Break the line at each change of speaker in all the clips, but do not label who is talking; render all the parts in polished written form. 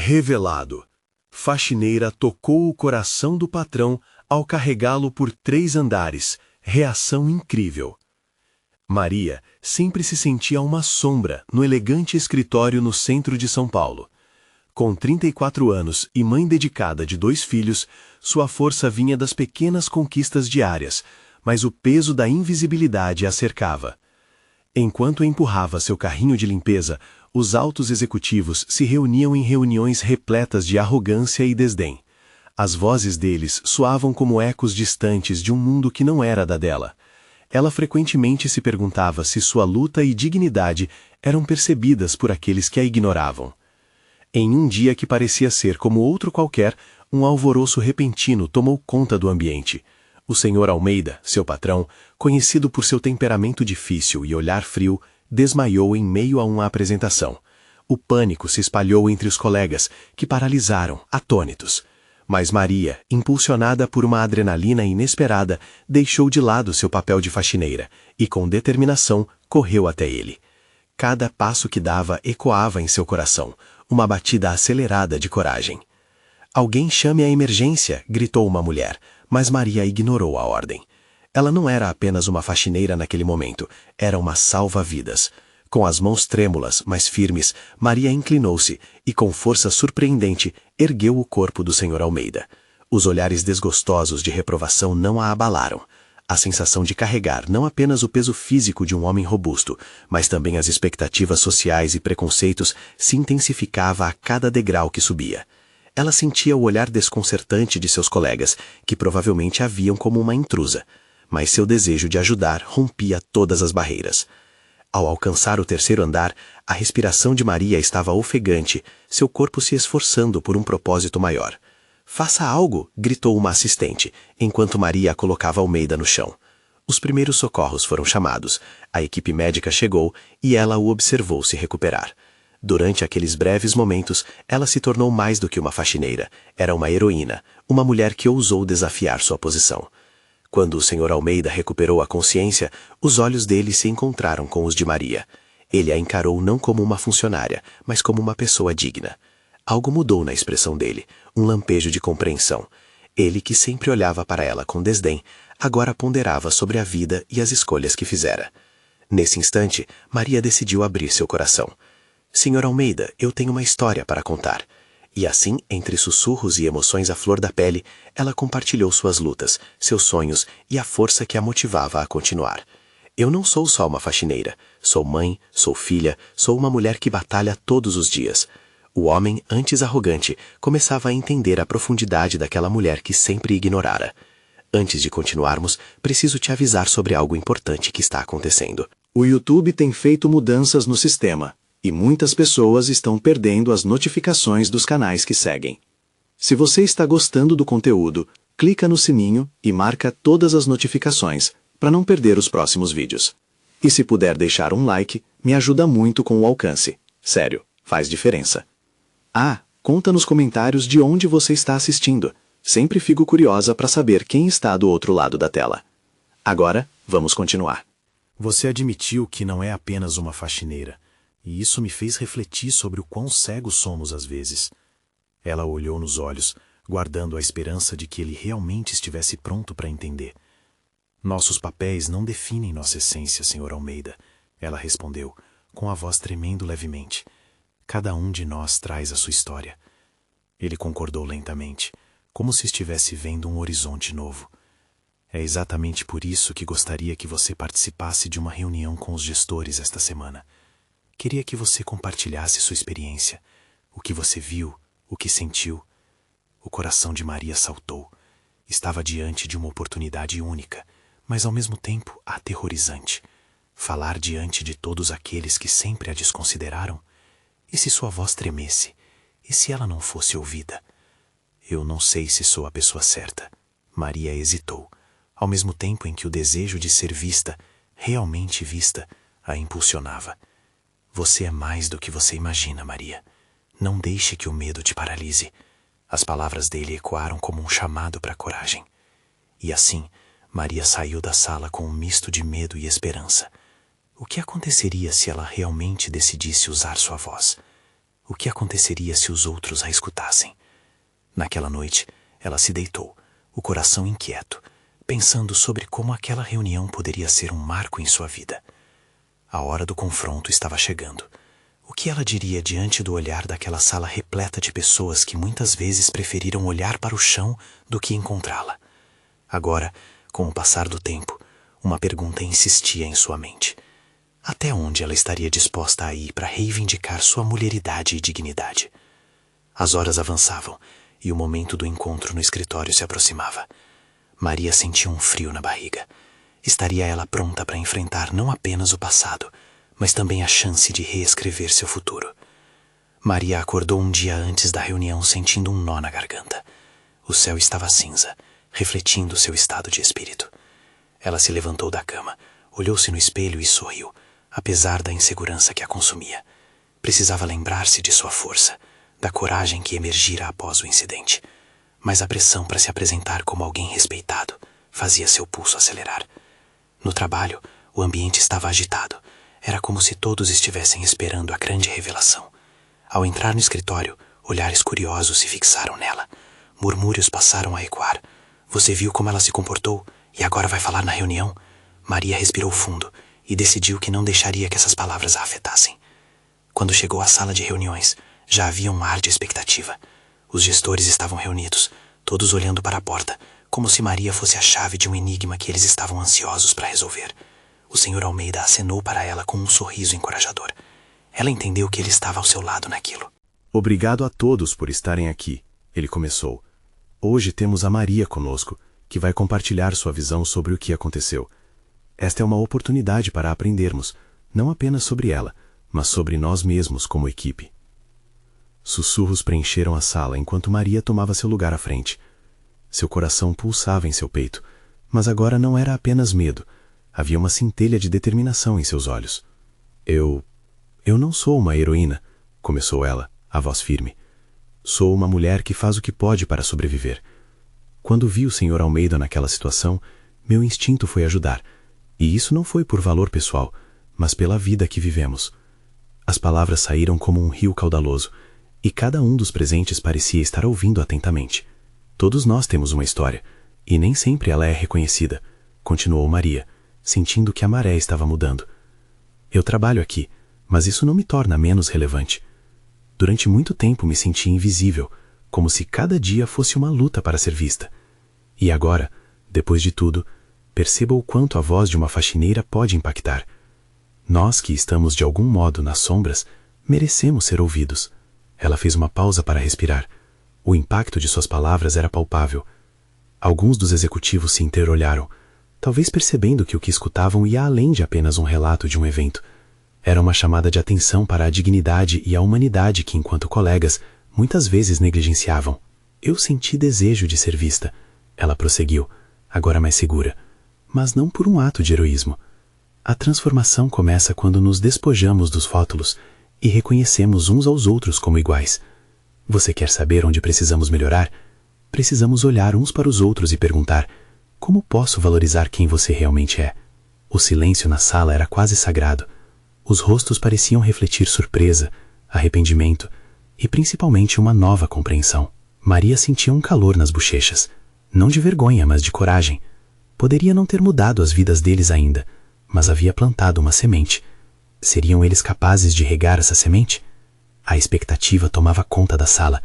Revelado. Faxineira tocou o coração do patrão ao carregá-lo por 3 andares. Reação incrível. Maria sempre se sentia uma sombra no elegante escritório no centro de São Paulo. Com 34 anos e mãe dedicada de 2 filhos, sua força vinha das pequenas conquistas diárias, mas o peso da invisibilidade a cercava. Enquanto empurrava seu carrinho de limpeza, os altos executivos se reuniam em reuniões repletas de arrogância e desdém. As vozes deles soavam como ecos distantes de um mundo que não era da dela. Ela frequentemente se perguntava se sua luta e dignidade eram percebidas por aqueles que a ignoravam. Em um dia que parecia ser como outro qualquer, um alvoroço repentino tomou conta do ambiente. O senhor Almeida, seu patrão, conhecido por seu temperamento difícil e olhar frio, desmaiou em meio a uma apresentação. O pânico se espalhou entre os colegas, que paralisaram, atônitos. Mas Maria, impulsionada por uma adrenalina inesperada, deixou de lado seu papel de faxineira e, com determinação, correu até ele. Cada passo que dava ecoava em seu coração, uma batida acelerada de coragem. "Alguém chame a emergência", gritou uma mulher, mas Maria ignorou a ordem. Ela não era apenas uma faxineira naquele momento, era uma salva-vidas. Com as mãos trêmulas, mas firmes, Maria inclinou-se e, com força surpreendente, ergueu o corpo do senhor Almeida. Os olhares desgostosos de reprovação não a abalaram. A sensação de carregar não apenas o peso físico de um homem robusto, mas também as expectativas sociais e preconceitos se intensificava a cada degrau que subia. Ela sentia o olhar desconcertante de seus colegas, que provavelmente a viam como uma intrusa, mas seu desejo de ajudar rompia todas as barreiras. Ao alcançar o 3º andar, a respiração de Maria estava ofegante, seu corpo se esforçando por um propósito maior. "Faça algo!", gritou uma assistente, enquanto Maria colocava Almeida no chão. Os primeiros socorros foram chamados, a equipe médica chegou e ela o observou se recuperar. Durante aqueles breves momentos, ela se tornou mais do que uma faxineira, era uma heroína, uma mulher que ousou desafiar sua posição. Quando o senhor Almeida recuperou a consciência, os olhos dele se encontraram com os de Maria. Ele a encarou não como uma funcionária, mas como uma pessoa digna. Algo mudou na expressão dele, um lampejo de compreensão. Ele, que sempre olhava para ela com desdém, agora ponderava sobre a vida e as escolhas que fizera. Nesse instante, Maria decidiu abrir seu coração. "Senhor Almeida, eu tenho uma história para contar." E assim, entre sussurros e emoções à flor da pele, ela compartilhou suas lutas, seus sonhos e a força que a motivava a continuar. "Eu não sou só uma faxineira. Sou mãe, sou filha, sou uma mulher que batalha todos os dias." O homem, antes arrogante, começava a entender a profundidade daquela mulher que sempre ignorara. "Antes de continuarmos, preciso te avisar sobre algo importante que está acontecendo. O YouTube tem feito mudanças no sistema, e muitas pessoas estão perdendo as notificações dos canais que seguem. Se você está gostando do conteúdo, clica no sininho e marca todas as notificações, para não perder os próximos vídeos. E se puder deixar um like, me ajuda muito com o alcance. Sério, faz diferença. Ah, conta nos comentários de onde você está assistindo. Sempre fico curiosa para saber quem está do outro lado da tela. Agora, vamos continuar.
Você admitiu que não é apenas uma faxineira, e isso me fez refletir sobre o quão cegos somos às vezes. Ela olhou nos olhos, guardando a esperança de que ele realmente estivesse pronto para entender. "Nossos papéis não definem nossa essência, Sr. Almeida", ela respondeu, com a voz tremendo levemente. "Cada um de nós traz a sua história." Ele concordou lentamente, como se estivesse vendo um horizonte novo. "É exatamente por isso que gostaria que você participasse de uma reunião com os gestores esta semana. Queria que você compartilhasse sua experiência, o que você viu, o que sentiu." O coração de Maria saltou. Estava diante de uma oportunidade única, mas ao mesmo tempo aterrorizante. Falar diante de todos aqueles que sempre a desconsideraram? E se sua voz tremesse? E se ela não fosse ouvida? "Eu não sei se sou a pessoa certa." Maria hesitou, ao mesmo tempo em que o desejo de ser vista, realmente vista, a impulsionava. "Você é mais do que você imagina, Maria. Não deixe que o medo te paralise." As palavras dele ecoaram como um chamado para a coragem. E assim, Maria saiu da sala com um misto de medo e esperança. O que aconteceria se ela realmente decidisse usar sua voz? O que aconteceria se os outros a escutassem? Naquela noite, ela se deitou, o coração inquieto, pensando sobre como aquela reunião poderia ser um marco em sua vida. A hora do confronto estava chegando. O que ela diria diante do olhar daquela sala repleta de pessoas que muitas vezes preferiram olhar para o chão do que encontrá-la? Agora, com o passar do tempo, uma pergunta insistia em sua mente. Até onde ela estaria disposta a ir para reivindicar sua mulheridade e dignidade? As horas avançavam e o momento do encontro no escritório se aproximava. Maria sentia um frio na barriga. Estaria ela pronta para enfrentar não apenas o passado, mas também a chance de reescrever seu futuro. Maria acordou um dia antes da reunião sentindo um nó na garganta. O céu estava cinza, refletindo seu estado de espírito. Ela se levantou da cama, olhou-se no espelho e sorriu, apesar da insegurança que a consumia. Precisava lembrar-se de sua força, da coragem que emergira após o incidente. Mas a pressão para se apresentar como alguém respeitado fazia seu pulso acelerar. No trabalho, o ambiente estava agitado. Era como se todos estivessem esperando a grande revelação. Ao entrar no escritório, olhares curiosos se fixaram nela. Murmúrios passaram a ecoar. Você viu como ela se comportou e agora vai falar na reunião? Maria respirou fundo e decidiu que não deixaria que essas palavras a afetassem. Quando chegou à sala de reuniões, já havia um ar de expectativa. Os gestores estavam reunidos, todos olhando para a porta, como se Maria fosse a chave de um enigma que eles estavam ansiosos para resolver. O Sr. Almeida acenou para ela com um sorriso encorajador. Ela entendeu que ele estava ao seu lado naquilo.
Obrigado a todos por estarem aqui, ele começou. Hoje temos a Maria conosco, que vai compartilhar sua visão sobre o que aconteceu. Esta é uma oportunidade para aprendermos, não apenas sobre ela, mas sobre nós mesmos como equipe. Sussurros preencheram a sala enquanto Maria tomava seu lugar à frente. Seu coração pulsava em seu peito, mas agora não era apenas medo. Havia uma centelha de determinação em seus olhos. Eu não sou uma heroína, começou ela, a voz firme. Sou uma mulher que faz o que pode para sobreviver. Quando vi o Sr. Almeida naquela situação, meu instinto foi ajudar. E isso não foi por valor pessoal, mas pela vida que vivemos. As palavras saíram como um rio caudaloso, e cada um dos presentes parecia estar ouvindo atentamente. Todos nós temos uma história, e nem sempre ela é reconhecida, continuou Maria, sentindo que a maré estava mudando. Eu trabalho aqui, mas isso não me torna menos relevante. Durante muito tempo me senti invisível, como se cada dia fosse uma luta para ser vista. E agora, depois de tudo, perceba o quanto a voz de uma faxineira pode impactar. Nós que estamos de algum modo nas sombras, merecemos ser ouvidos. Ela fez uma pausa para respirar. O impacto de suas palavras era palpável. Alguns dos executivos se interolharam, talvez percebendo que o que escutavam ia além de apenas um relato de um evento. Era uma chamada de atenção para a dignidade e a humanidade que, enquanto colegas, muitas vezes negligenciavam. Eu senti desejo de ser vista. Ela prosseguiu, agora mais segura. Mas não por um ato de heroísmo. A transformação começa quando nos despojamos dos rótulos e reconhecemos uns aos outros como iguais. Você quer saber onde precisamos melhorar? Precisamos olhar uns para os outros e perguntar: como posso valorizar quem você realmente é? O silêncio na sala era quase sagrado. Os rostos pareciam refletir surpresa, arrependimento e principalmente uma nova compreensão. Maria sentia um calor nas bochechas, não de vergonha, mas de coragem. Poderia não ter mudado as vidas deles ainda, mas havia plantado uma semente. Seriam eles capazes de regar essa semente? A expectativa tomava conta da sala,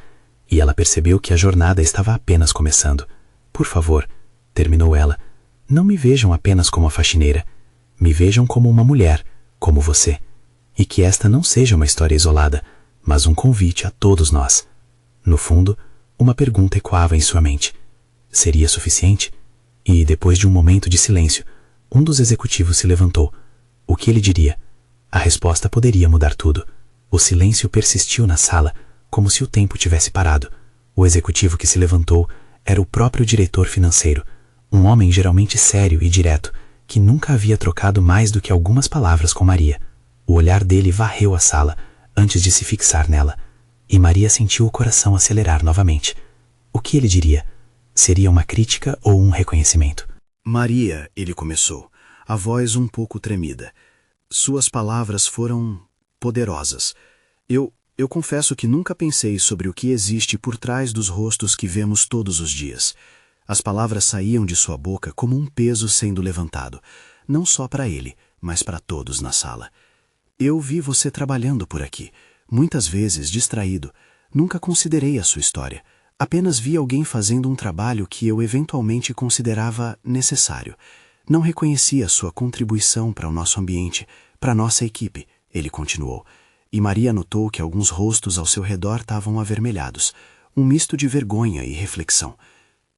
e ela percebeu que a jornada estava apenas começando. Por favor, terminou ela, não me vejam apenas como a faxineira. Me vejam como uma mulher, como você. E que esta não seja uma história isolada, mas um convite a todos nós. No fundo, uma pergunta ecoava em sua mente. Seria suficiente? E, depois de um momento de silêncio, um dos executivos se levantou. O que ele diria? A resposta poderia mudar tudo. O silêncio persistiu na sala, como se o tempo tivesse parado. O executivo que se levantou era o próprio diretor financeiro, um homem geralmente sério e direto, que nunca havia trocado mais do que algumas palavras com Maria. O olhar dele varreu a sala, antes de se fixar nela, e Maria sentiu o coração acelerar novamente. O que ele diria? Seria uma crítica ou um reconhecimento?
Maria, ele começou, a voz um pouco tremida. Suas palavras foram poderosas. Eu Eu confesso que nunca pensei sobre o que existe por trás dos rostos que vemos todos os dias. As palavras saíam de sua boca como um peso sendo levantado, não só para ele, mas para todos na sala. Eu vi você trabalhando por aqui, muitas vezes distraído. Nunca considerei a sua história. Apenas vi alguém fazendo um trabalho que eu eventualmente considerava necessário. Não reconhecia sua contribuição para o nosso ambiente, para nossa equipe, ele continuou. E Maria notou que alguns rostos ao seu redor estavam avermelhados, um misto de vergonha e reflexão.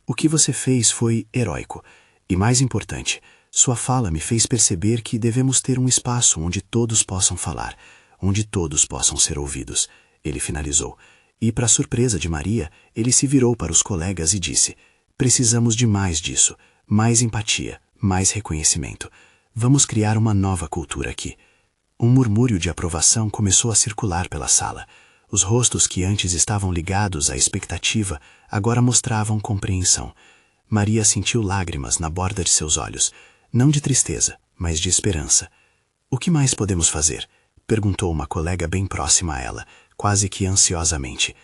O que você fez foi heróico. E mais importante, sua fala me fez perceber que devemos ter um espaço onde todos possam falar, onde todos possam ser ouvidos. Ele finalizou. E, para surpresa de Maria, ele se virou para os colegas e disse: precisamos de mais disso, mais empatia, mais reconhecimento. Vamos criar uma nova cultura aqui. Um murmúrio de aprovação começou a circular pela sala. Os rostos que antes estavam ligados à expectativa agora mostravam compreensão. Maria sentiu lágrimas na borda de seus olhos, não de tristeza, mas de esperança. O que mais podemos fazer? Perguntou uma colega bem próxima a ela, quase que ansiosamente.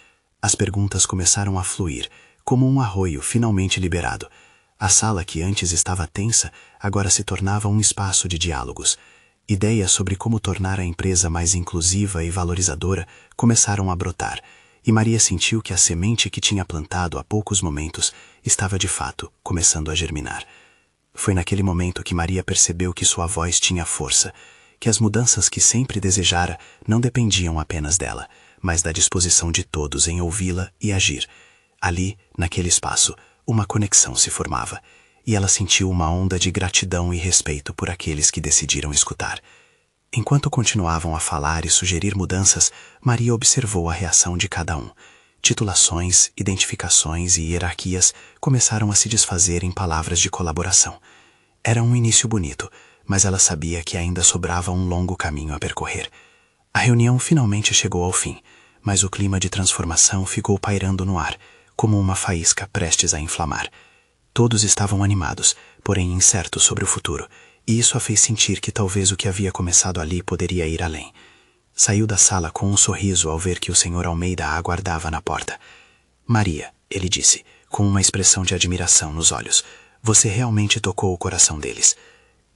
As perguntas começaram a fluir, como um arroio finalmente liberado. A sala que antes estava tensa agora se tornava um espaço de diálogos. Ideias sobre como tornar a empresa mais inclusiva e valorizadora começaram a brotar, e Maria sentiu que a semente que tinha plantado há poucos momentos estava de fato começando a germinar. Foi naquele momento que Maria percebeu que sua voz tinha força, que as mudanças que sempre desejara não dependiam apenas dela, mas da disposição de todos em ouvi-la e agir. Ali, naquele espaço, uma conexão se formava, e ela sentiu uma onda de gratidão e respeito por aqueles que decidiram escutar. Enquanto continuavam a falar e sugerir mudanças, Maria observou a reação de cada um. Titulações, identificações e hierarquias começaram a se desfazer em palavras de colaboração. Era um início bonito, mas ela sabia que ainda sobrava um longo caminho a percorrer. A reunião finalmente chegou ao fim, mas o clima de transformação ficou pairando no ar, como uma faísca prestes a inflamar. Todos estavam animados, porém incertos sobre o futuro, e isso a fez sentir que talvez o que havia começado ali poderia ir além. Saiu da sala com um sorriso ao ver que o Sr. Almeida a aguardava na porta. Maria, ele disse, com uma expressão de admiração nos olhos, você realmente tocou o coração deles.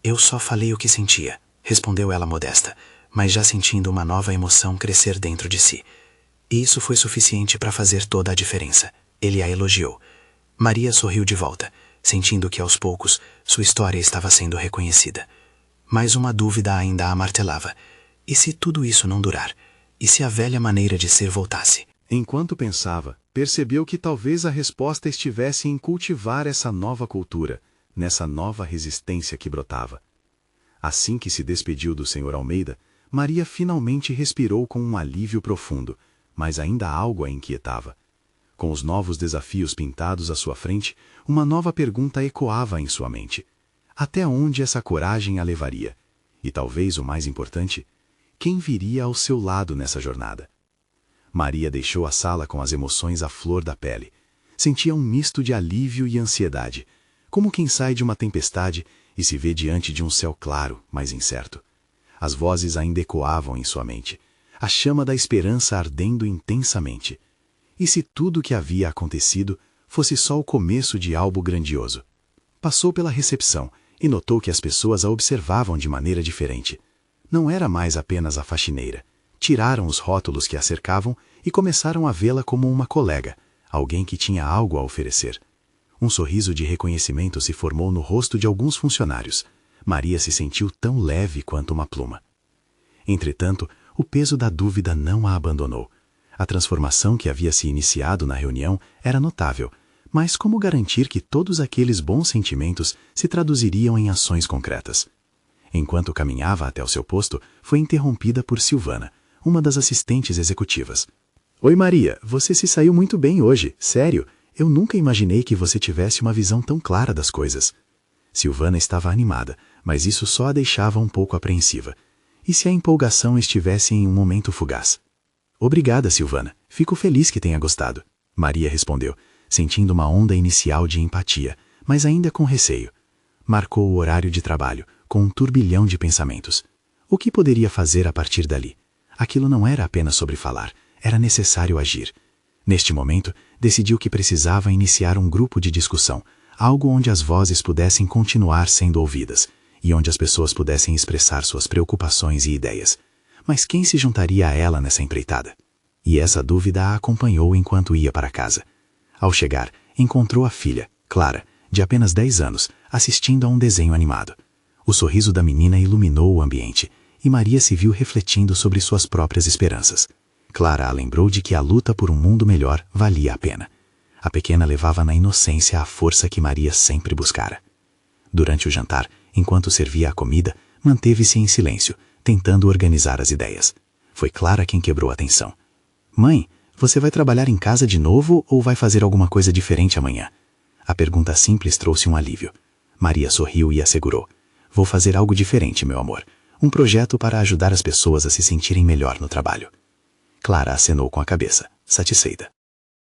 Eu só falei o que sentia, respondeu ela modesta, mas já sentindo uma nova emoção crescer dentro de si. E isso foi suficiente para fazer toda a diferença. Ele a elogiou. Maria sorriu de volta, sentindo que aos poucos sua história estava sendo reconhecida. Mas uma dúvida ainda a martelava. E se tudo isso não durar? E se a velha maneira de ser voltasse?
Enquanto pensava, percebeu que talvez a resposta estivesse em cultivar essa nova cultura, nessa nova resistência que brotava. Assim que se despediu do Sr. Almeida, Maria finalmente respirou com um alívio profundo, mas ainda algo a inquietava. Com os novos desafios pintados à sua frente, uma nova pergunta ecoava em sua mente. Até onde essa coragem a levaria? E talvez o mais importante, quem viria ao seu lado nessa jornada? Maria deixou a sala com as emoções à flor da pele. Sentia um misto de alívio e ansiedade, como quem sai de uma tempestade e se vê diante de um céu claro, mas incerto. As vozes ainda ecoavam em sua mente, a chama da esperança ardendo intensamente. E se tudo o que havia acontecido fosse só o começo de algo grandioso? Passou pela recepção e notou que as pessoas a observavam de maneira diferente. Não era mais apenas a faxineira. Tiraram os rótulos que a cercavam e começaram a vê-la como uma colega, alguém que tinha algo a oferecer. Um sorriso de reconhecimento se formou no rosto de alguns funcionários. Maria se sentiu tão leve quanto uma pluma. Entretanto, o peso da dúvida não a abandonou. A transformação que havia se iniciado na reunião era notável, mas como garantir que todos aqueles bons sentimentos se traduziriam em ações concretas? Enquanto caminhava até o seu posto, foi interrompida por Silvana, uma das assistentes executivas. Oi Maria, você se saiu muito bem hoje, sério. Eu nunca imaginei que você tivesse uma visão tão clara das coisas. Silvana estava animada, mas isso só a deixava um pouco apreensiva. E se a empolgação estivesse em um momento fugaz? Obrigada, Silvana. Fico feliz que tenha gostado. Maria respondeu, sentindo uma onda inicial de empatia, mas ainda com receio. Marcou o horário de trabalho, com um turbilhão de pensamentos. O que poderia fazer a partir dali? Aquilo não era apenas sobre falar,
era necessário agir. Neste momento, decidiu que precisava iniciar um grupo de discussão, algo onde as vozes pudessem continuar sendo ouvidas, e onde as pessoas pudessem expressar suas preocupações e ideias. Mas quem se juntaria a ela nessa empreitada? E essa dúvida a acompanhou enquanto ia para casa. Ao chegar, encontrou a filha, Clara, de apenas 10 anos, assistindo a um desenho animado. O sorriso da menina iluminou o ambiente, e Maria se viu refletindo sobre suas próprias esperanças. Clara a lembrou de que a luta por um mundo melhor valia a pena. A pequena levava na inocência a força que Maria sempre buscara. Durante o jantar, enquanto servia a comida, manteve-se em silêncio, tentando organizar as ideias. Foi Clara quem quebrou a tensão. Mãe, você vai trabalhar em casa de novo ou vai fazer alguma coisa diferente amanhã? A pergunta simples trouxe um alívio. Maria sorriu e assegurou. Vou fazer algo diferente, meu amor. Um projeto para ajudar as pessoas a se sentirem melhor no trabalho. Clara acenou com a cabeça, satisfeita.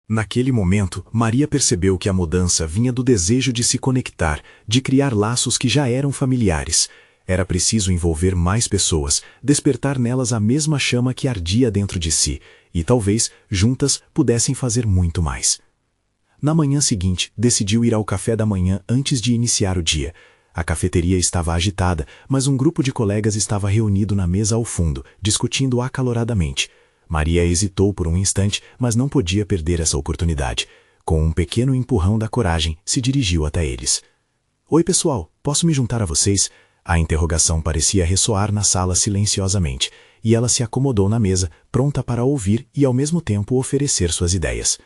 Naquele momento, Maria percebeu que a mudança vinha do desejo de se conectar, de criar laços que já eram familiares. Era preciso envolver mais pessoas, despertar nelas a mesma chama que ardia dentro de si, e talvez, juntas, pudessem fazer muito mais. Na manhã seguinte, decidiu ir ao café da manhã antes de iniciar o dia. A cafeteria estava agitada, mas um grupo de colegas estava reunido na mesa ao fundo, discutindo acaloradamente. Maria hesitou por um instante, mas não podia perder essa oportunidade. Com um pequeno empurrão da coragem, se dirigiu até eles. Oi, pessoal, posso me juntar a vocês? A interrogação parecia ressoar na sala silenciosamente, e ela se acomodou na mesa, pronta para ouvir e ao mesmo tempo oferecer suas ideias.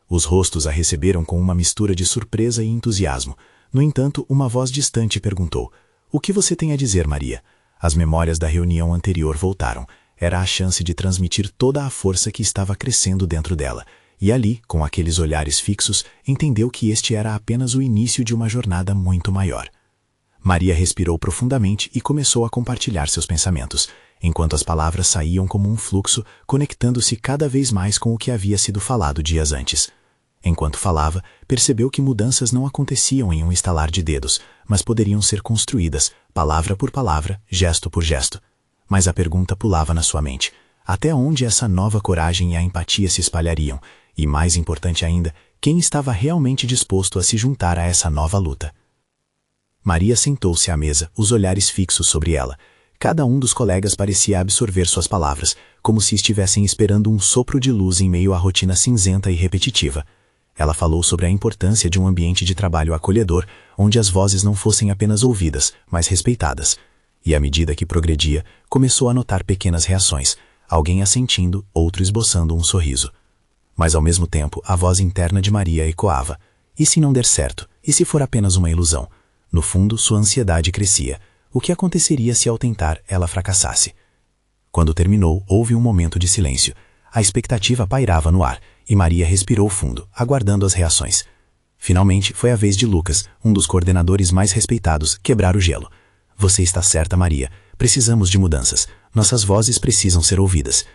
Os rostos a receberam com uma mistura de surpresa e entusiasmo. No entanto, uma voz distante perguntou: O que você tem a dizer, Maria? As memórias da reunião anterior voltaram. Era a chance de transmitir toda a força que estava crescendo dentro dela. E ali, com aqueles olhares fixos, entendeu que este era apenas o início de uma jornada muito maior. Maria respirou profundamente e começou a compartilhar seus pensamentos, enquanto as palavras saíam como um fluxo, conectando-se cada vez mais com o que havia sido falado dias antes. Enquanto falava, percebeu que mudanças não aconteciam em um estalar de dedos, mas poderiam ser construídas, palavra por palavra, gesto por gesto. Mas a pergunta pulava na sua mente. Até onde essa nova coragem e a empatia se espalhariam? E, mais importante ainda, quem estava realmente disposto a se juntar a essa nova luta? Maria sentou-se à mesa, os olhares fixos sobre ela. Cada um dos colegas parecia absorver suas palavras, como se estivessem esperando um sopro de luz em meio à rotina cinzenta e repetitiva. Ela falou sobre a importância de um ambiente de trabalho acolhedor, onde as vozes não fossem apenas ouvidas, mas respeitadas. E à medida que progredia, começou a notar pequenas reações, alguém assentindo, outro esboçando um sorriso. Mas ao mesmo tempo, a voz interna de Maria ecoava. E se não der certo? E se for apenas uma ilusão? No fundo, sua ansiedade crescia. O que aconteceria se ao tentar, ela fracassasse? Quando terminou, houve um momento de silêncio. A expectativa pairava no ar, e Maria respirou fundo, aguardando as reações. Finalmente, foi a vez de Lucas, um dos coordenadores mais respeitados, quebrar o gelo. Você está certa, Maria. Precisamos de mudanças. Nossas vozes precisam ser ouvidas.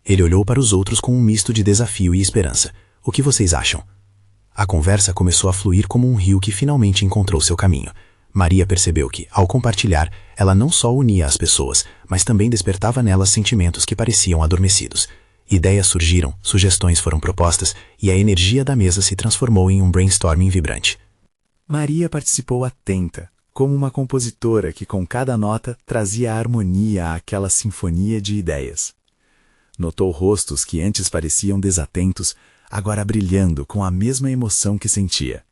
Ele olhou para os outros com um misto de desafio e esperança. O que vocês acham? A conversa começou a fluir como um rio que finalmente encontrou seu caminho. Maria percebeu que, ao compartilhar, ela não só unia as pessoas, mas também despertava nelas sentimentos que pareciam adormecidos. Ideias surgiram, sugestões foram propostas, e a energia da mesa se transformou em um brainstorming vibrante.
Maria participou atenta, como uma compositora que com cada nota trazia harmonia àquela sinfonia de ideias. Notou rostos que antes pareciam desatentos, agora brilhando com a mesma emoção que sentia.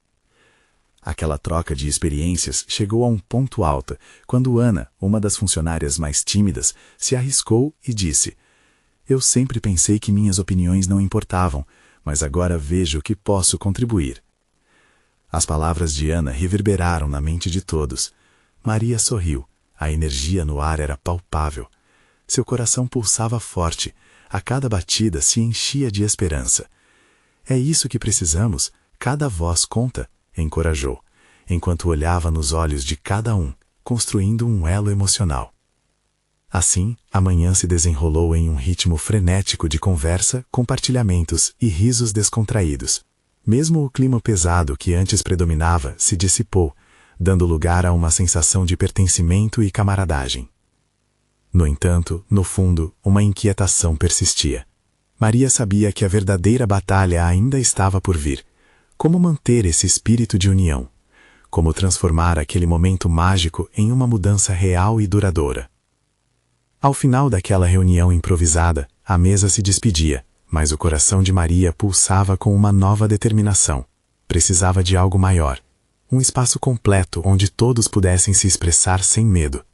Aquela troca de experiências chegou a um ponto alto, quando Ana, uma das funcionárias mais tímidas, se arriscou e disse: Eu sempre pensei que minhas opiniões não importavam, mas agora vejo que posso contribuir. As palavras de Ana reverberaram na mente de todos. Maria sorriu. A energia no ar era palpável. Seu coração pulsava forte. A cada batida se enchia de esperança. É isso que precisamos. Cada voz conta, encorajou, enquanto olhava nos olhos de cada um, construindo um elo emocional. Assim, a manhã se desenrolou em um ritmo frenético de conversa, compartilhamentos e risos descontraídos. Mesmo o clima pesado que antes predominava se dissipou, dando lugar a uma sensação de pertencimento e camaradagem. No entanto, no fundo, uma inquietação persistia. Maria sabia que a verdadeira batalha ainda estava por vir. Como manter esse espírito de união? Como transformar aquele momento mágico em uma mudança real e duradoura? Ao final daquela reunião improvisada, a mesa se despedia, mas o coração de Maria pulsava com uma nova determinação. Precisava de algo maior. Um espaço completo onde todos pudessem se expressar sem medo.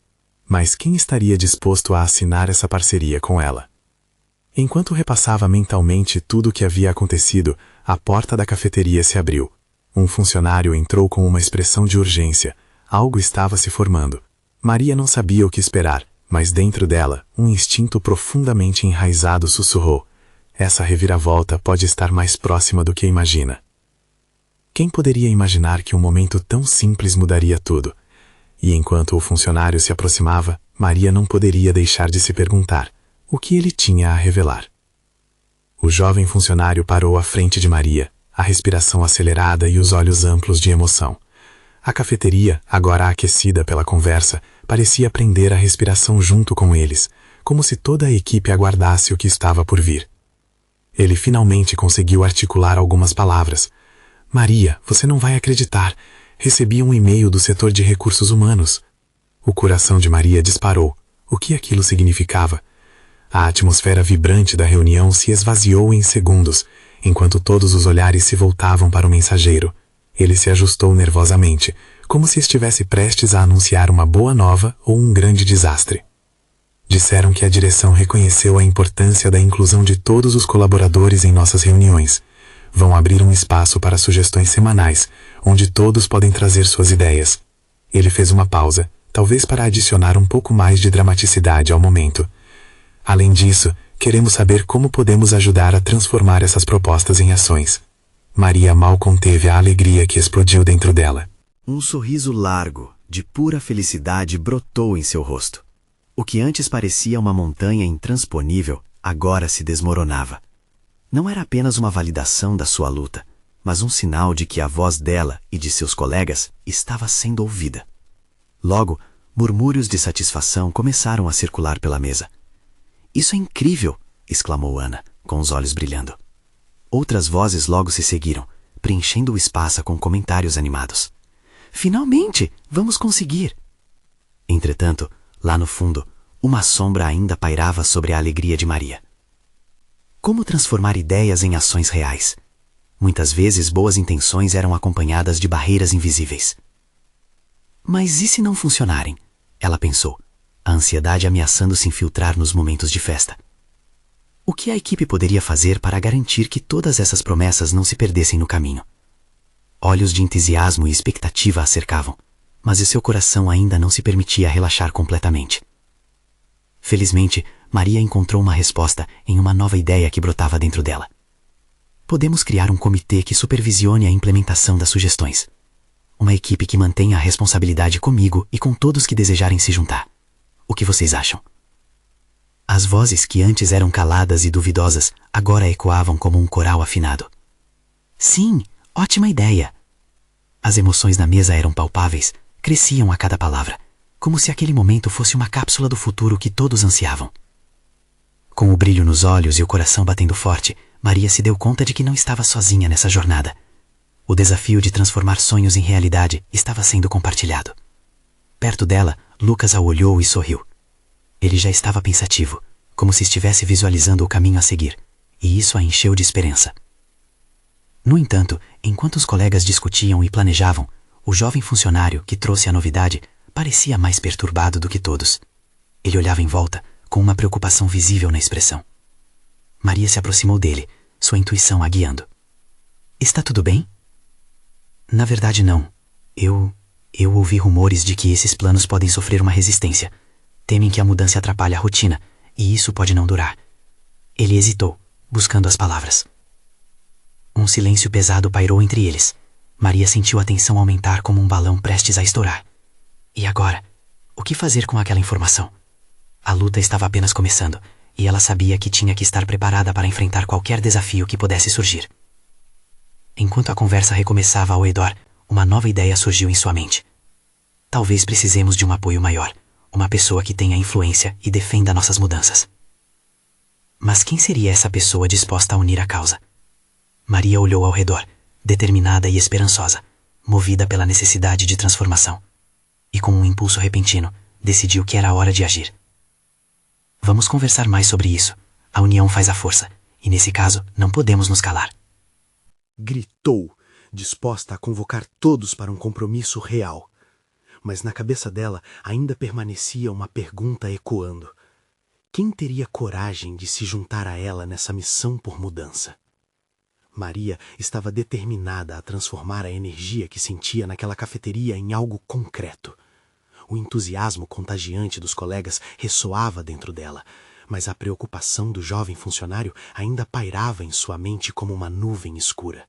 Mas quem estaria disposto a assinar essa parceria com ela? Enquanto repassava mentalmente tudo o que havia acontecido, a porta da cafeteria se abriu. Um funcionário entrou com uma expressão de urgência. Algo estava se formando. Maria não sabia o que esperar, mas dentro dela, um instinto profundamente enraizado sussurrou: essa reviravolta pode estar mais próxima do que imagina. Quem poderia imaginar que um momento tão simples mudaria tudo? E enquanto o funcionário se aproximava, Maria não poderia deixar de se perguntar o que ele tinha a revelar. O jovem funcionário parou à frente de Maria, a respiração acelerada e os olhos amplos de emoção. A cafeteria, agora aquecida pela conversa, parecia prender a respiração junto com eles, como se toda a equipe aguardasse o que estava por vir. Ele finalmente conseguiu articular algumas palavras. Maria, você não vai acreditar. Recebi um e-mail do setor de recursos humanos. O coração de Maria disparou. O que aquilo significava? A atmosfera vibrante da reunião se esvaziou em segundos, enquanto todos os olhares se voltavam para o mensageiro. Ele se ajustou nervosamente, como se estivesse prestes a anunciar uma boa nova ou um grande desastre. Disseram que a direção reconheceu a importância da inclusão de todos os colaboradores em nossas reuniões. Vão abrir um espaço para sugestões semanais, onde todos podem trazer suas ideias. Ele fez uma pausa, talvez para adicionar um pouco mais de dramaticidade ao momento. Além disso, queremos saber como podemos ajudar a transformar essas propostas em ações. Maria mal conteve a alegria que explodiu dentro dela.
Um sorriso largo, de pura felicidade, brotou em seu rosto. O que antes parecia uma montanha intransponível, agora se desmoronava. Não era apenas uma validação da sua luta, mas um sinal de que a voz dela e de seus colegas estava sendo ouvida. Logo, murmúrios de satisfação começaram a circular pela mesa. "Isso é incrível!" exclamou Ana, com os olhos brilhando. Outras vozes logo se seguiram, preenchendo o espaço com comentários animados. "Finalmente! Vamos conseguir!" Entretanto, lá no fundo, uma sombra ainda pairava sobre a alegria de Maria. Como transformar ideias em ações reais? Muitas vezes boas intenções eram acompanhadas de barreiras invisíveis. Mas e se não funcionarem? Ela pensou, a ansiedade ameaçando se infiltrar nos momentos de festa. O que a equipe poderia fazer para garantir que todas essas promessas não se perdessem no caminho? Olhos de entusiasmo e expectativa a cercavam, mas o seu coração ainda não se permitia relaxar completamente. Felizmente, Maria encontrou uma resposta em uma nova ideia que brotava dentro dela. Podemos criar um comitê que supervisione a implementação das sugestões. Uma equipe que mantenha a responsabilidade comigo e com todos que desejarem se juntar. O que vocês acham? As vozes que antes eram caladas e duvidosas agora ecoavam como um coral afinado. Sim, ótima ideia! As emoções na mesa eram palpáveis, cresciam a cada palavra, como se aquele momento fosse uma cápsula do futuro que todos ansiavam. Com o brilho nos olhos e o coração batendo forte, Maria se deu conta de que não estava sozinha nessa jornada. O desafio de transformar sonhos em realidade estava sendo compartilhado. Perto dela, Lucas a olhou e sorriu. Ele já estava pensativo, como se estivesse visualizando o caminho a seguir, e isso a encheu de esperança. No entanto, enquanto os colegas discutiam e planejavam, o jovem funcionário que trouxe a novidade parecia mais perturbado do que todos. Ele olhava em volta, com uma preocupação visível na expressão. Maria se aproximou dele, sua intuição a guiando. "Está tudo bem?" "Na verdade, não. Eu ouvi rumores de que esses planos podem sofrer uma resistência. Temem que a mudança atrapalhe a rotina, e isso pode não durar." Ele hesitou, buscando as palavras. Um silêncio pesado pairou entre eles. Maria sentiu a tensão aumentar como um balão prestes a estourar. E agora? O que fazer com aquela informação? A luta estava apenas começando, e ela sabia que tinha que estar preparada para enfrentar qualquer desafio que pudesse surgir. Enquanto a conversa recomeçava ao redor, uma nova ideia surgiu em sua mente. Talvez precisemos de um apoio maior, uma pessoa que tenha influência e defenda nossas mudanças. Mas quem seria essa pessoa disposta a unir a causa? Maria olhou ao redor, determinada e esperançosa, movida pela necessidade de transformação. E com um impulso repentino, decidiu que era hora de agir. Vamos conversar mais sobre isso. A união faz a força, e nesse caso não podemos nos calar.
Gritou, disposta a convocar todos para um compromisso real. Mas na cabeça dela ainda permanecia uma pergunta ecoando. Quem teria coragem de se juntar a ela nessa missão por mudança? Maria estava determinada a transformar a energia que sentia naquela cafeteria em algo concreto. O entusiasmo contagiante dos colegas ressoava dentro dela, mas a preocupação do jovem funcionário ainda pairava em sua mente como uma nuvem escura.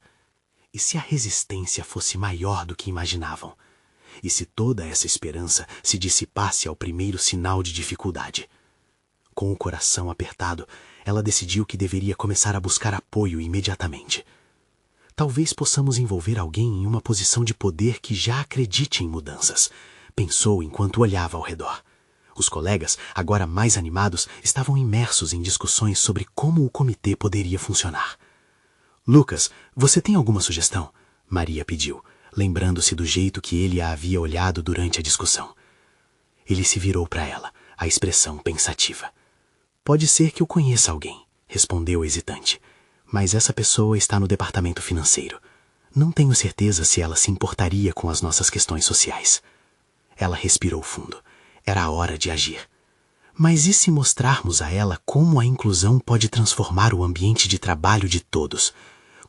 E se a resistência fosse maior do que imaginavam? E se toda essa esperança se dissipasse ao primeiro sinal de dificuldade? Com o coração apertado, ela decidiu que deveria começar a buscar apoio imediatamente. Talvez possamos envolver alguém em uma posição de poder que já acredite em mudanças, pensou enquanto olhava ao redor. Os colegas, agora mais animados, estavam imersos em discussões sobre como o comitê poderia funcionar. Lucas, você tem alguma sugestão? Maria pediu, lembrando-se do jeito que ele a havia olhado durante a discussão. Ele se virou para ela, a expressão pensativa. Pode ser que eu conheça alguém, respondeu hesitante, mas essa pessoa está no departamento financeiro. Não tenho certeza se ela se importaria com as nossas questões sociais. Ela respirou fundo. Era a hora de agir. Mas e se mostrarmos a ela como a inclusão pode transformar o ambiente de trabalho de todos?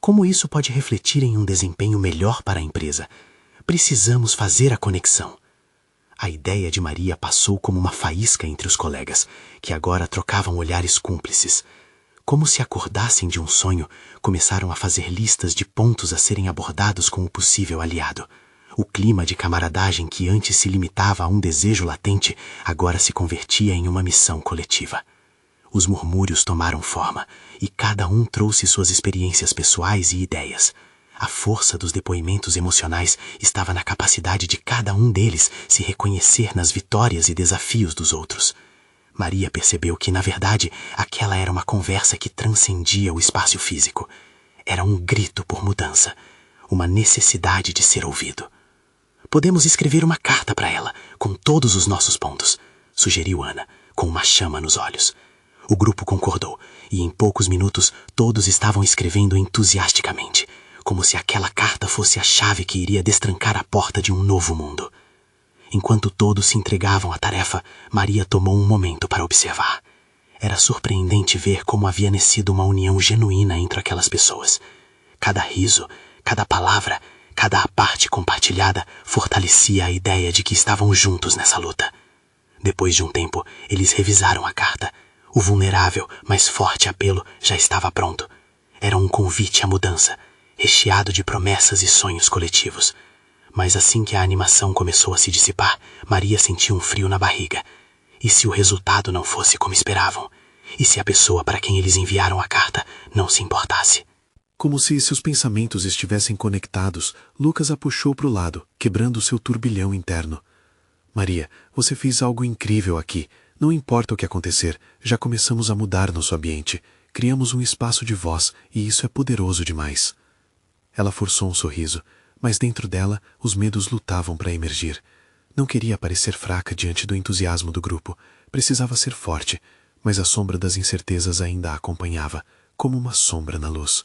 Como isso pode refletir em um desempenho melhor para a empresa? Precisamos fazer a conexão. A ideia de Maria passou como uma faísca entre os colegas, que agora trocavam olhares cúmplices. Como se acordassem de um sonho, começaram a fazer listas de pontos a serem abordados com o possível aliado. O clima de camaradagem que antes se limitava a um desejo latente, agora se convertia em uma missão coletiva. Os murmúrios tomaram forma, e cada um trouxe suas experiências pessoais e ideias. A força dos depoimentos emocionais estava na capacidade de cada um deles se reconhecer nas vitórias e desafios dos outros. Maria percebeu que, na verdade, aquela era uma conversa que transcendia o espaço físico. Era um grito por mudança, uma necessidade de ser ouvido. Podemos escrever uma carta para ela, com todos os nossos pontos, sugeriu Ana, com uma chama nos olhos. O grupo concordou, e em poucos minutos todos estavam escrevendo entusiasticamente, como se aquela carta fosse a chave que iria destrancar a porta de um novo mundo. Enquanto todos se entregavam à tarefa, Maria tomou um momento para observar. Era surpreendente ver como havia nascido uma união genuína entre aquelas pessoas. Cada riso, cada palavra, cada parte compartilhada fortalecia a ideia de que estavam juntos nessa luta. Depois de um tempo, eles revisaram a carta. O vulnerável, mas forte apelo já estava pronto. Era um convite à mudança, recheado de promessas e sonhos coletivos. Mas assim que a animação começou a se dissipar, Maria sentiu um frio na barriga. E se o resultado não fosse como esperavam? E se a pessoa para quem eles enviaram a carta não se importasse?
Como se seus pensamentos estivessem conectados, Lucas a puxou para o lado, quebrando seu turbilhão interno. Maria, você fez algo incrível aqui. Não importa o que acontecer, já começamos a mudar nosso ambiente. Criamos um espaço de voz, e isso é poderoso demais. Ela forçou um sorriso, mas dentro dela os medos lutavam para emergir. Não queria parecer fraca diante do entusiasmo do grupo. Precisava ser forte, mas a sombra das incertezas ainda a acompanhava, como uma sombra na luz.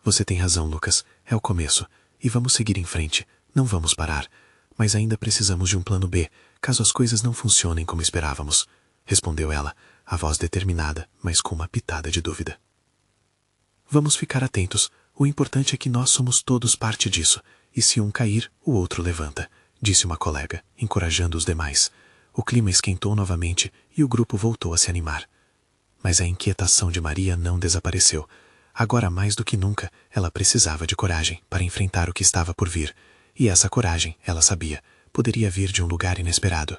Você tem razão, Lucas. É o começo. E vamos seguir em frente. Não vamos parar. Mas ainda precisamos de um plano B, caso as coisas não funcionem como esperávamos. Respondeu ela, a voz determinada, mas com uma pitada de dúvida. Vamos ficar atentos. O importante é que nós somos todos parte disso. E se um cair, o outro levanta, disse uma colega, encorajando os demais. O clima esquentou novamente e o grupo voltou a se animar. Mas a inquietação de Maria não desapareceu. Agora, mais do que nunca, ela precisava de coragem para enfrentar o que estava por vir. E essa coragem, ela sabia, poderia vir de um lugar inesperado.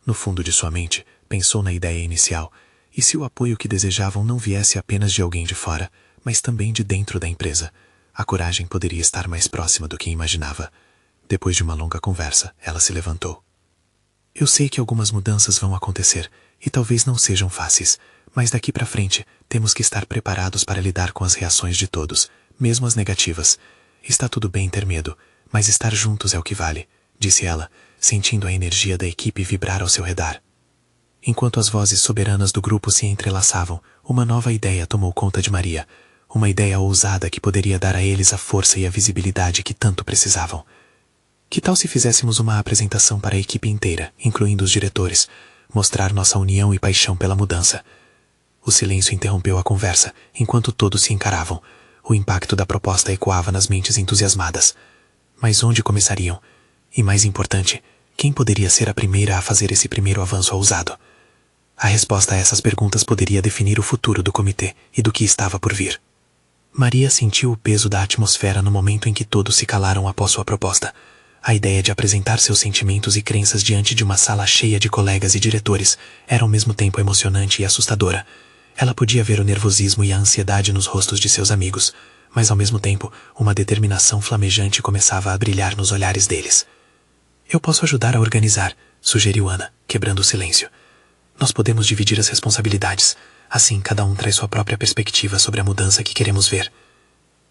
No fundo de sua mente, pensou na ideia inicial. E se o apoio que desejavam não viesse apenas de alguém de fora, mas também de dentro da empresa? A coragem poderia estar mais próxima do que imaginava. Depois de uma longa conversa, ela se levantou. Eu sei que algumas mudanças vão acontecer,
e talvez não sejam fáceis, mas daqui para frente temos que estar preparados para lidar com as reações de todos, mesmo as negativas. Está tudo bem ter medo, mas estar juntos é o que vale, disse ela, sentindo a energia da equipe vibrar ao seu redor. Enquanto as vozes soberanas do grupo se entrelaçavam, uma nova ideia tomou conta de Maria, uma ideia ousada que poderia dar a eles a força e a visibilidade que tanto precisavam. Que tal se fizéssemos uma apresentação para a equipe inteira, incluindo os diretores, mostrar nossa união e paixão pela mudança? O silêncio interrompeu a conversa, enquanto todos se encaravam. O impacto da proposta ecoava nas mentes entusiasmadas. Mas onde começariam? E mais importante, quem poderia ser a primeira a fazer esse primeiro avanço ousado? A resposta a essas perguntas poderia definir o futuro do comitê e do que estava por vir. Maria sentiu o peso da atmosfera no momento em que todos se calaram após sua proposta. A ideia de apresentar seus sentimentos e crenças diante de uma sala cheia de colegas e diretores era ao mesmo tempo emocionante e assustadora. Ela podia ver o nervosismo e a ansiedade nos rostos de seus amigos, mas ao mesmo tempo uma determinação flamejante começava a brilhar nos olhares deles. Eu posso ajudar a organizar, sugeriu Ana, quebrando o silêncio. Nós podemos dividir as responsabilidades. Assim, cada um traz sua própria perspectiva sobre a mudança que queremos ver.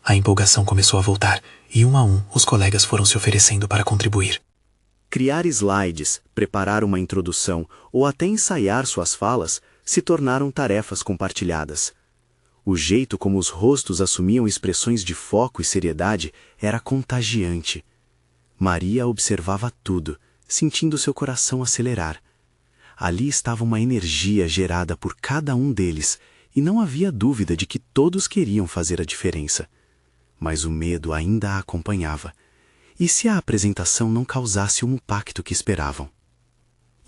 A empolgação começou a voltar, e um a um, os colegas foram se oferecendo para contribuir.
Criar slides, preparar uma introdução ou até ensaiar suas falas se tornaram tarefas compartilhadas. O jeito como os rostos assumiam expressões de foco e seriedade era contagiante. Maria observava tudo, sentindo seu coração acelerar. Ali estava uma energia gerada por cada um deles, e não havia dúvida de que todos queriam fazer a diferença. Mas o medo ainda a acompanhava. E se a apresentação não causasse o impacto que esperavam?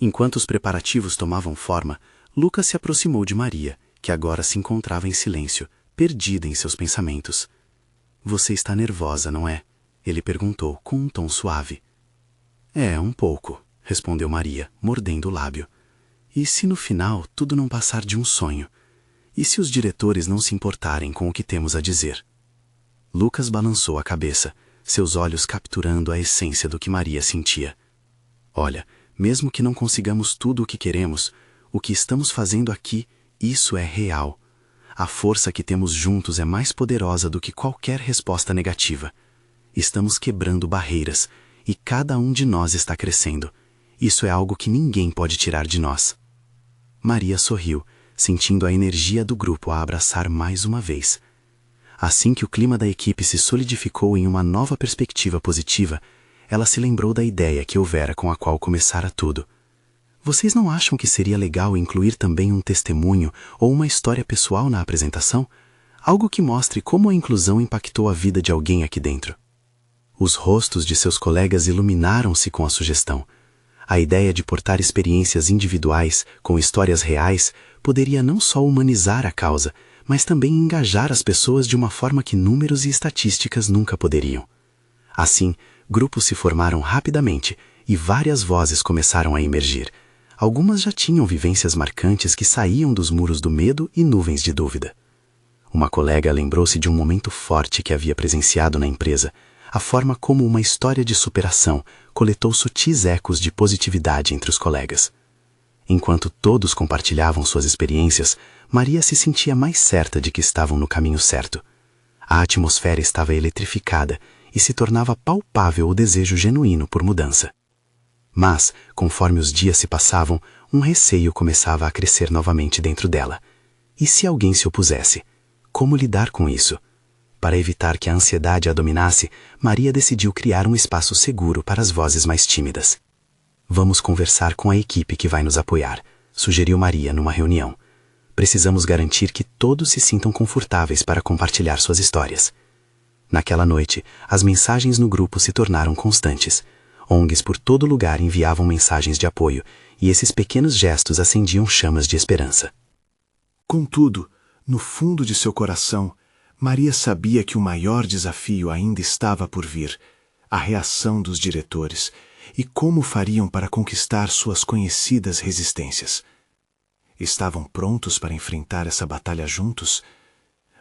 Enquanto os preparativos tomavam forma, Lucas se aproximou de Maria, que agora se encontrava em silêncio, perdida em seus pensamentos. Você está nervosa, não é? Ele perguntou com um tom suave. É, um pouco, respondeu Maria, mordendo o lábio. E se no final tudo não passar de um sonho? E se os diretores não se importarem com o que temos a dizer? Lucas balançou a cabeça, seus olhos capturando a essência do que Maria sentia. Olha, mesmo que não consigamos tudo o que queremos, o que estamos fazendo aqui, isso é real. A força que temos juntos é mais poderosa do que qualquer resposta negativa. Estamos quebrando barreiras, e cada um de nós está crescendo. Isso é algo que ninguém pode tirar de nós. Maria sorriu, sentindo a energia do grupo a abraçar mais uma vez. Assim que o clima da equipe se solidificou em uma nova perspectiva positiva, ela se lembrou da ideia que houvera com a qual começara tudo. Vocês não acham que seria legal incluir também um testemunho ou uma história pessoal na apresentação? Algo que mostre como a inclusão impactou a vida de alguém aqui dentro. Os rostos de seus colegas iluminaram-se com a sugestão. A ideia de portar experiências individuais com histórias reais poderia não só humanizar a causa, mas também engajar as pessoas de uma forma que números e estatísticas nunca poderiam. Assim, grupos se formaram rapidamente e várias vozes começaram a emergir. Algumas já tinham vivências marcantes que saíam dos muros do medo e nuvens de dúvida. Uma colega lembrou-se de um momento forte que havia presenciado na empresa, a forma como uma história de superação coletou sutis ecos de positividade entre os colegas. Enquanto todos compartilhavam suas experiências, Maria se sentia mais certa de que estavam no caminho certo. A atmosfera estava eletrificada e se tornava palpável o desejo genuíno por mudança. Mas, conforme os dias se passavam, um receio começava a crescer novamente dentro dela. E se alguém se opusesse? Como lidar com isso? Para evitar que a ansiedade a dominasse, Maria decidiu criar um espaço seguro para as vozes mais tímidas. Vamos conversar com a equipe que vai nos apoiar, sugeriu Maria numa reunião. Precisamos garantir que todos se sintam confortáveis para compartilhar suas histórias. Naquela noite, as mensagens no grupo se tornaram constantes. ONGs por todo lugar enviavam mensagens de apoio, e esses pequenos gestos acendiam chamas de esperança.
Contudo, no fundo de seu coração, Maria sabia que o maior desafio ainda estava por vir, a reação dos diretores, e como fariam para conquistar suas conhecidas resistências. Estavam prontos para enfrentar essa batalha juntos?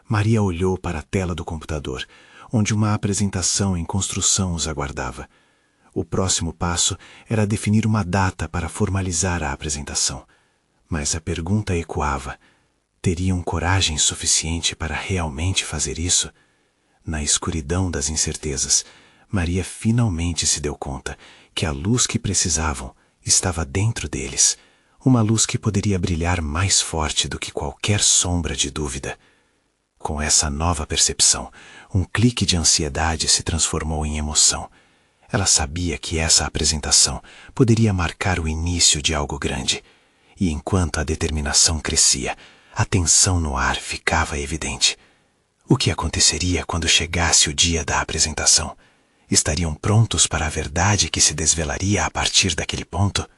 Maria olhou para a tela do computador, onde uma apresentação em construção os aguardava. O próximo passo era definir uma data para formalizar a apresentação.
Mas a pergunta ecoava: teriam coragem suficiente para realmente fazer isso? Na escuridão das incertezas, Maria finalmente se deu conta que a luz que precisavam estava dentro deles, uma luz que poderia brilhar mais forte do que qualquer sombra de dúvida. Com essa nova percepção, um clique de ansiedade se transformou em emoção. Ela sabia que essa apresentação poderia marcar o início de algo grande. E enquanto a determinação crescia, a tensão no ar ficava evidente. O que aconteceria quando chegasse o dia da apresentação? Estariam prontos para a verdade que se desvelaria a partir daquele ponto?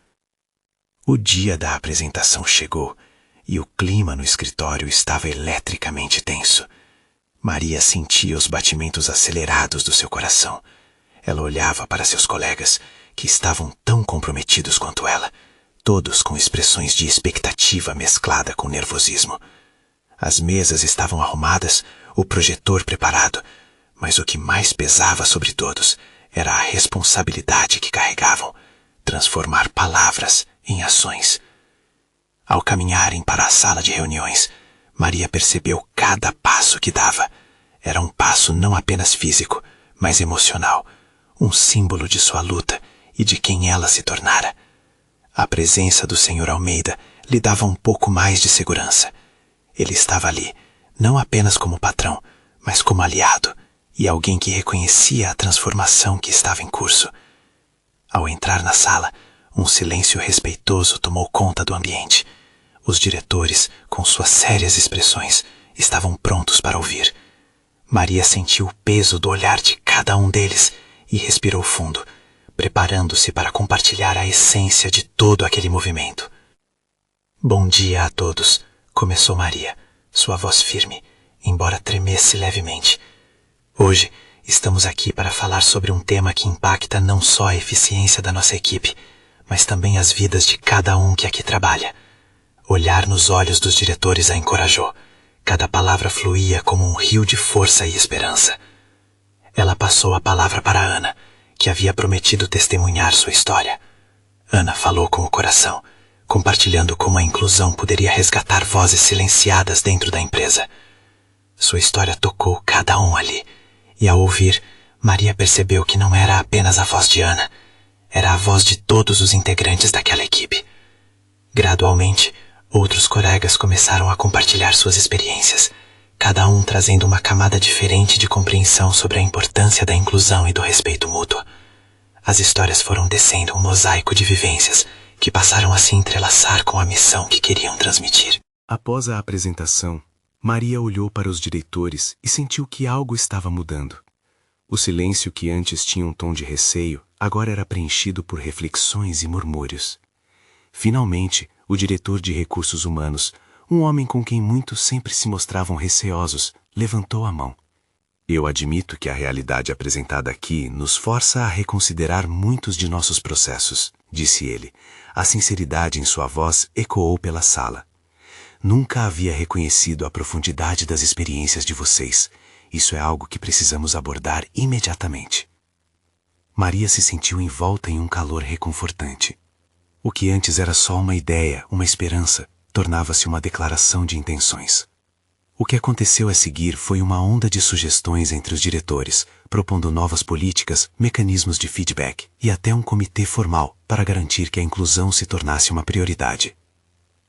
O dia da apresentação chegou, e o clima no escritório estava eletricamente tenso. Maria sentia os batimentos acelerados do seu coração. Ela olhava para seus colegas, que estavam tão comprometidos quanto ela, todos com expressões de expectativa mesclada com nervosismo. As mesas estavam arrumadas, o projetor preparado, mas o que mais pesava sobre todos era a responsabilidade que carregavam: transformar palavras em ações. Ao caminharem para a sala de reuniões, Maria percebeu cada passo que dava. Era um passo não apenas físico, mas emocional, um símbolo de sua luta e de quem ela se tornara. A presença do Sr. Almeida lhe dava um pouco mais de segurança. Ele estava ali, não apenas como patrão, mas como aliado e alguém que reconhecia a transformação que estava em curso. Ao entrar na sala, um silêncio respeitoso tomou conta do ambiente. Os diretores, com suas sérias expressões, estavam prontos para ouvir. Maria sentiu o peso do olhar de cada um deles e respirou fundo, preparando-se para compartilhar a essência de todo aquele movimento. "Bom dia a todos", começou Maria, sua voz firme, embora tremesse levemente. "Hoje estamos aqui para falar sobre um tema que impacta não só a eficiência da nossa equipe, mas também as vidas de cada um que aqui trabalha." Olhar nos olhos dos diretores a encorajou. Cada palavra fluía como um rio de força e esperança. Ela passou a palavra para Ana, que havia prometido testemunhar sua história. Ana falou com o coração, compartilhando como a inclusão poderia resgatar vozes silenciadas dentro da empresa. Sua história tocou cada um ali, e ao ouvir, Maria percebeu que não era apenas a voz de Ana, era a voz de todos os integrantes daquela equipe. Gradualmente, outros colegas começaram a compartilhar suas experiências, cada um trazendo uma camada diferente de compreensão sobre a importância da inclusão e do respeito mútuo. As histórias foram descendo um mosaico de vivências que passaram a se entrelaçar com a missão que queriam transmitir.
Após a apresentação, Maria olhou para os diretores e sentiu que algo estava mudando. O silêncio que antes tinha um tom de receio, agora era preenchido por reflexões e murmúrios. Finalmente, o diretor de recursos humanos, um homem com quem muitos sempre se mostravam receosos, levantou a mão. "Eu admito que a realidade apresentada aqui nos força a reconsiderar muitos de nossos processos", disse ele. A sinceridade em sua voz ecoou pela sala. "Nunca havia reconhecido a profundidade das experiências de vocês. Isso é algo que precisamos abordar imediatamente." Maria se sentiu envolta em um calor reconfortante. O que antes era só uma ideia, uma esperança, tornava-se uma declaração de intenções. O que aconteceu a seguir foi uma onda de sugestões entre os diretores, propondo novas políticas, mecanismos de feedback e até um comitê formal para garantir que a inclusão se tornasse uma prioridade.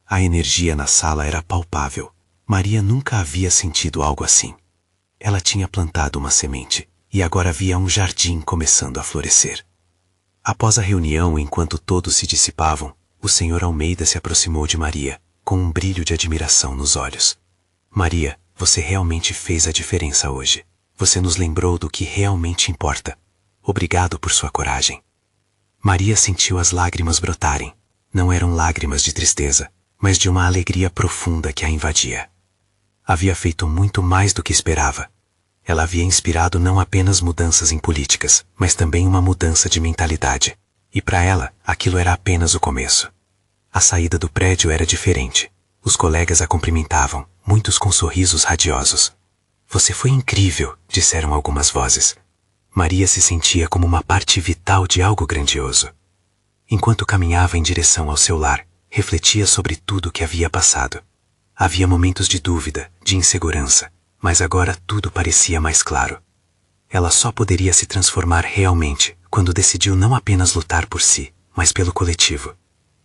A energia na sala era palpável. Maria nunca havia sentido algo assim. Ela tinha plantado uma semente, e agora havia um jardim começando a florescer. Após a reunião, enquanto todos se dissipavam, o Sr. Almeida se aproximou de Maria, com um brilho de admiração nos olhos. "Maria, você realmente fez a diferença hoje. Você nos lembrou do que realmente importa. Obrigado por sua coragem." Maria sentiu as lágrimas brotarem. Não eram lágrimas de tristeza, mas de uma alegria profunda que a invadia. Havia feito muito mais do que esperava. Ela havia inspirado não apenas mudanças em políticas, mas também uma mudança de mentalidade. E para ela, aquilo era apenas o começo. A saída do prédio era diferente. Os colegas a cumprimentavam, muitos com sorrisos radiosos. "Você foi incrível", disseram algumas vozes. Maria se sentia como uma parte vital de algo grandioso. Enquanto caminhava em direção ao seu lar,
refletia sobre tudo o que havia passado. Havia momentos de dúvida, de insegurança, mas agora tudo parecia mais claro. Ela só poderia se transformar realmente quando decidiu não apenas lutar por si, mas pelo coletivo.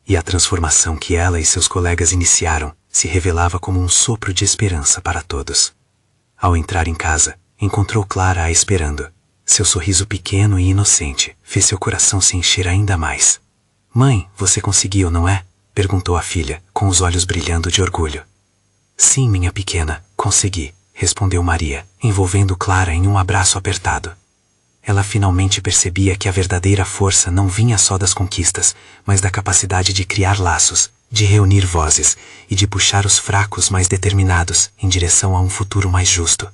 E a transformação que ela e seus colegas iniciaram se revelava como um sopro de esperança para todos. Ao entrar em casa, encontrou Clara a esperando. Seu sorriso pequeno e inocente fez seu coração se encher ainda mais. "Mãe, você conseguiu, não é?" perguntou a filha, com os olhos brilhando de orgulho. "Sim, minha pequena, consegui", respondeu Maria, envolvendo Clara em um abraço apertado. Ela finalmente percebia que a verdadeira força não vinha só das conquistas, mas da capacidade de criar laços, de reunir vozes e de puxar os fracos mais determinados em direção a um futuro mais justo.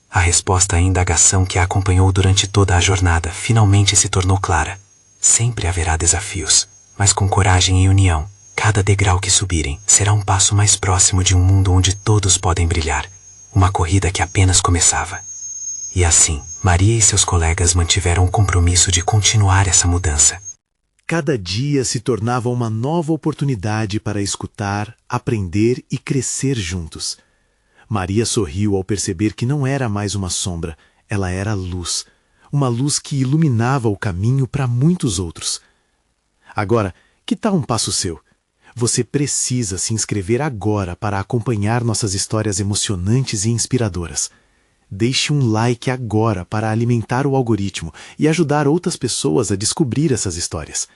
A resposta à indagação que a acompanhou durante toda a jornada finalmente se tornou clara. Sempre haverá desafios, mas com coragem e união, cada degrau que subirem será um passo mais próximo de um mundo onde todos podem brilhar. Uma corrida que apenas começava. E assim, Maria e seus colegas mantiveram o compromisso de continuar essa mudança.
Cada dia se tornava uma nova oportunidade para escutar, aprender e crescer juntos. Maria sorriu ao perceber que não era mais uma sombra, ela era luz. Uma luz que iluminava o caminho para muitos outros. Agora, que tal um passo seu? Você precisa se inscrever agora para acompanhar nossas histórias emocionantes e inspiradoras. Deixe um like agora para alimentar o algoritmo e ajudar outras pessoas a descobrir essas histórias.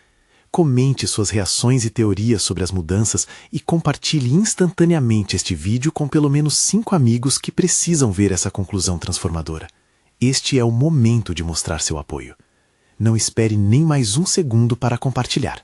Comente suas reações e teorias sobre as mudanças e compartilhe instantaneamente este vídeo com pelo menos 5 amigos que precisam ver essa conclusão transformadora. Este é o momento de mostrar seu apoio. Não espere nem mais um segundo para compartilhar.